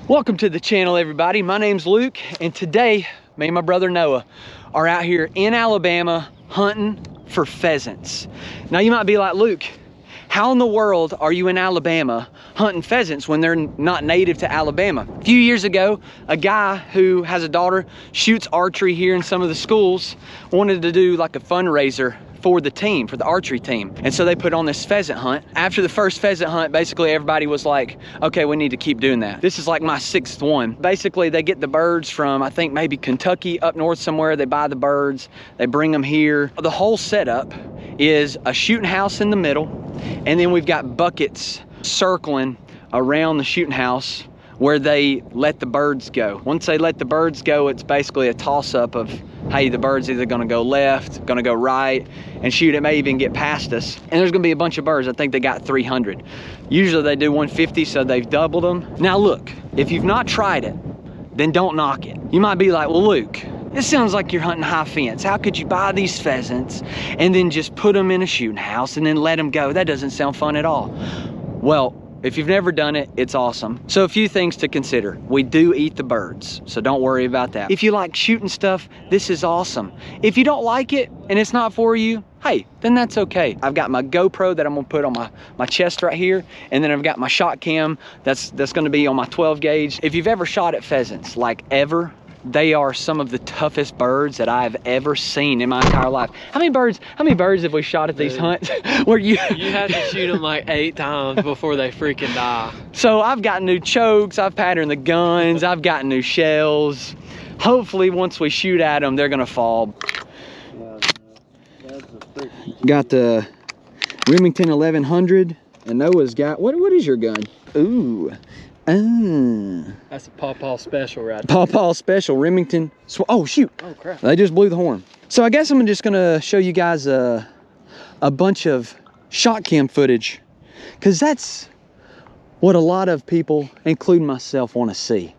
Welcome to the channel, everybody. My name's Luke, and today me and my brother Noah are out here in Alabama hunting for pheasants. Now you might be like, Luke, how in the world are you in Alabama hunting pheasants when they're not native to Alabama? A few years ago, a guy who has a daughter, shoots archery here in some of the schools, wanted to do like a fundraiser for the team, for the archery team. And so they put on this pheasant hunt. After the first pheasant hunt, basically everybody was like, okay, we need to keep doing that. This is like my 6th one. Basically, they get the birds from, I think maybe Kentucky, up north somewhere. They buy the birds, they bring them here. The whole setup is a shooting house in the middle, and then we've got buckets circling around the shooting house where they let the birds go. Once they let the birds go, it's basically a toss-up of, hey, the bird's either gonna go left, gonna go right, and shoot, it may even get past us. And there's gonna be a bunch of birds. I think they got 300. Usually they do 150, so they've doubled them. Now look, if you've not tried it, then don't knock it. You might be like, well, Luke, this sounds like you're hunting high fence. How could you buy these pheasants and then just put them in a shooting house and then let them go? That doesn't sound fun at all. Well, if you've never done it, it's awesome. So a few things to consider. We do eat the birds, so don't worry about that. If you like shooting stuff, this is awesome. If you don't like it and it's not for you, hey, then that's okay. I've got my GoPro that I'm gonna put on my chest right here, and then I've got my ShotKam that's gonna be on my 12 gauge. If you've ever shot at pheasants, like ever, they are some of the toughest birds that I've ever seen in my entire life. How many birds have we shot at these hunts? Where you have to shoot them like 8 times before they freaking die. So I've got new chokes, I've patterned the guns, I've got new shells. Hopefully once we shoot at them, they're gonna fall. Got the Remington 1100, and Noah's got, what is your gun? Ooh. That's a Pawpaw Special right there. Pawpaw Special Remington. Oh shoot. Oh crap. They just blew the horn. So I guess I'm just gonna show you guys a bunch of ShotKam footage, because that's what a lot of people, including myself, want to see.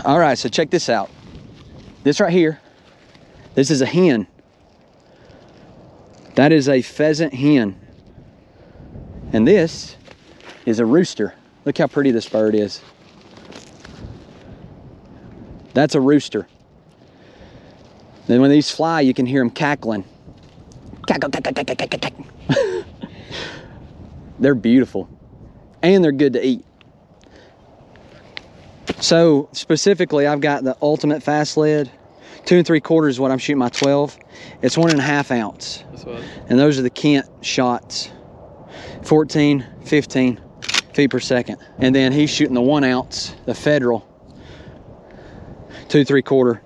All right, so check this out. This right here, this is a hen. That is a pheasant hen. And this is a rooster. Look how pretty this bird is. That's a Then when these fly, you can hear them cackling. Cackle, cackle, cackle, cackle, cackle. They're beautiful, and they're good to eat. So specifically, I've got the Ultimate Fast Lead. 2 3/4 is what I'm shooting my 12. It's 1.5 ounce. That's what. And those are the Kent shots. 14, 15 feet per second. And then he's shooting the 1 ounce, the Federal, 2 3/4.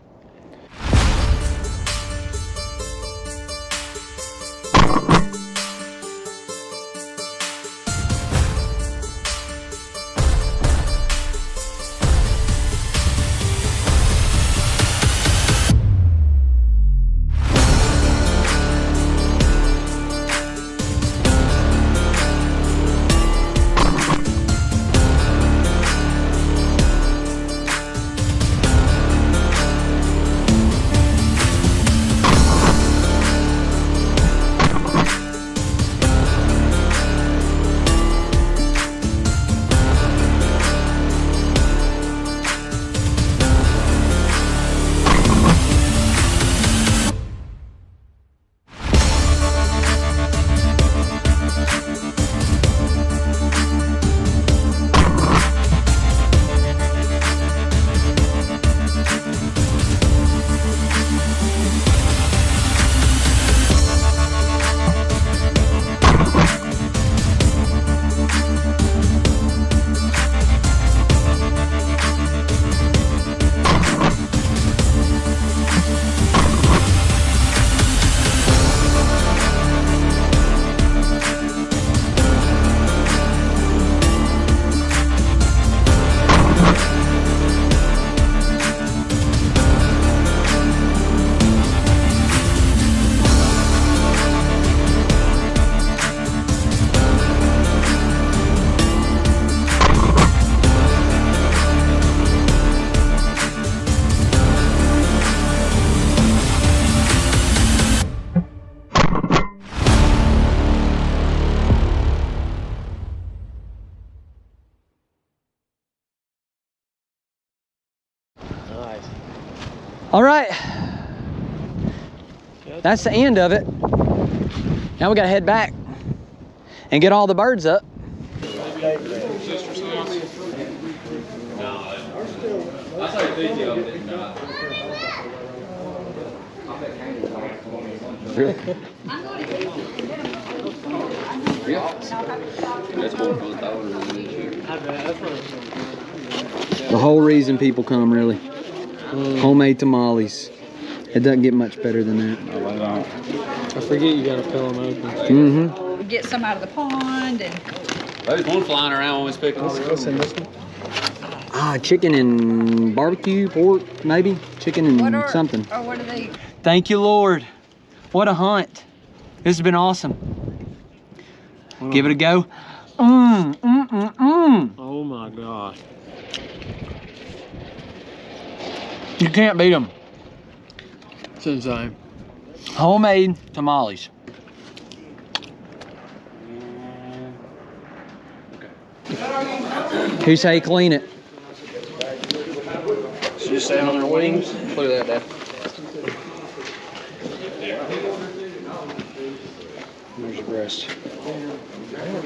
All right, that's the end of it. Now we gotta head back and get all the birds up. Really? The whole reason people come, really. Homemade tamales. It doesn't get much better than that. I forget you gotta peel them open. Mm-hmm. Get some out of the pond and. There's one flying around when we was picking. What's in this one? Ah, chicken and barbecue, pork, maybe. Chicken and something. Oh, what are they? Thank you, Lord. What a hunt. This has been awesome. Give it a go. Oh my gosh. You can't beat them. It's insane. Homemade tamales. Here's how you clean it. So just stand on their wings. Look at that, Dad. There's your breast.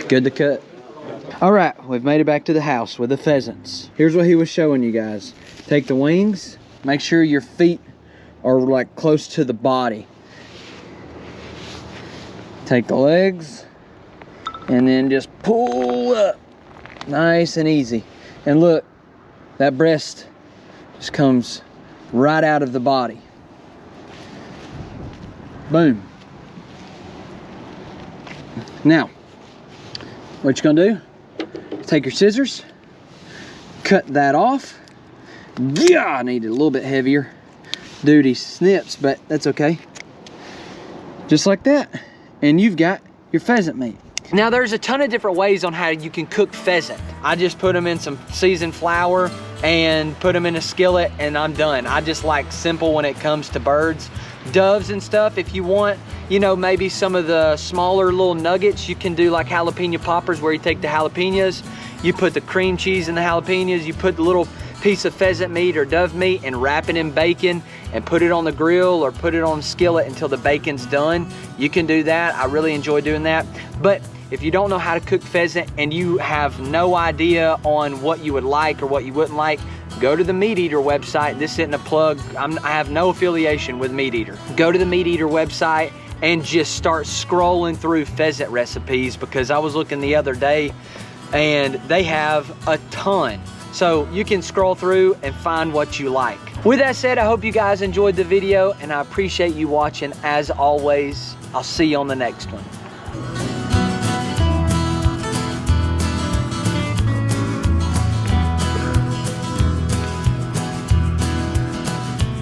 Good to cut. All right, we've made it back to the house with the pheasants. Here's what he was showing you guys. Take the wings, make sure your feet are like close to the body. Take the legs, and then just pull up. Nice and easy. And look, that breast just comes right out of the body. Boom. Now, what you're gonna do, take your scissors, cut that off. Yeah, I need it a little bit heavier duty snips, but that's okay. Just like that. And you've got your pheasant meat. Now there's a ton of different ways on how you can cook pheasant. I just put them in some seasoned flour and put them in a skillet and I'm done. I just like simple when it comes to birds. Doves and stuff, if you want, you know, maybe some of the smaller little nuggets, you can do like jalapeno poppers where you take the jalapenos, you put the cream cheese in the jalapenos, you put the little piece of pheasant meat or dove meat and wrap it in bacon and put it on the grill or put it on the skillet until the bacon's done. You can do that. I really enjoy doing that. But if you don't know how to cook pheasant and you have no idea on what you would like or what you wouldn't like, go to the Meat Eater website. This isn't a plug. I have no affiliation with Meat Eater. Go to the Meat Eater website and just start scrolling through pheasant recipes, because I was looking the other day and they have a ton. So you can scroll through and find what you like. With that said, I hope you guys enjoyed the video and I appreciate you watching as always. I'll see you on the next one.